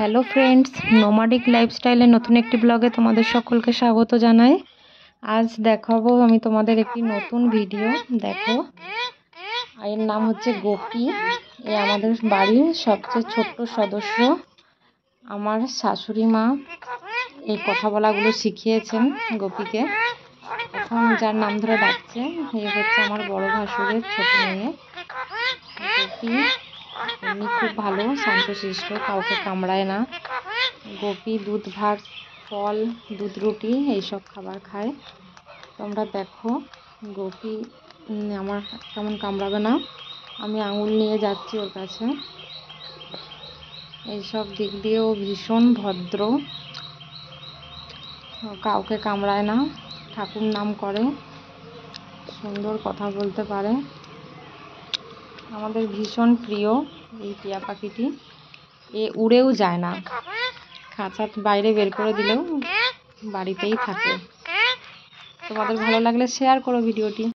Hello friends, nomadic লাইফস্টাইলের নতুন একটি ব্লগে তোমাদের সকলকে স্বাগত জানাই। আজ দেখাবো আমি তোমাদের একটি নতুন ভিডিও। দেখো, এর নাম হচ্ছে গোপী। এ আমাদের বাড়ির সবচেয়ে ছোট্ট সদস্য। আমার শাশুড়ি মা এই কথা বলাগুলো শিখিয়েছেন গোপীকে। এখন যার নাম ধরে ডাকছে এই হচ্ছে আমার বড় ভাসুরের ছোট মেয়ে গোপী। এমনি খুব ভালো, শান্তশিষ্ট, কাউকে কামড়ায় না। গোপী দুধ ভাত, ফল, দুধ রুটি এইসব খাবার খায়। তোমরা দেখো গোপী আমার কেমন কামড়াবে না। আমি আঙুল নিয়ে যাচ্ছি ওর কাছে। এইসব দিক দিয়েও ভীষণ ভদ্র, কাউকে কামড়ায় না, ঠাকুর নাম করে, সুন্দর কথা বলতে পারে। আমাদের ভীষণ প্রিয় এই টিয়া পাখিটি। এ উড়েও যায় না, খাঁচার বাইরে বের করে দিলেও বাড়িতেই থাকে। তোমাদের ভালো লাগলে শেয়ার করো ভিডিওটি।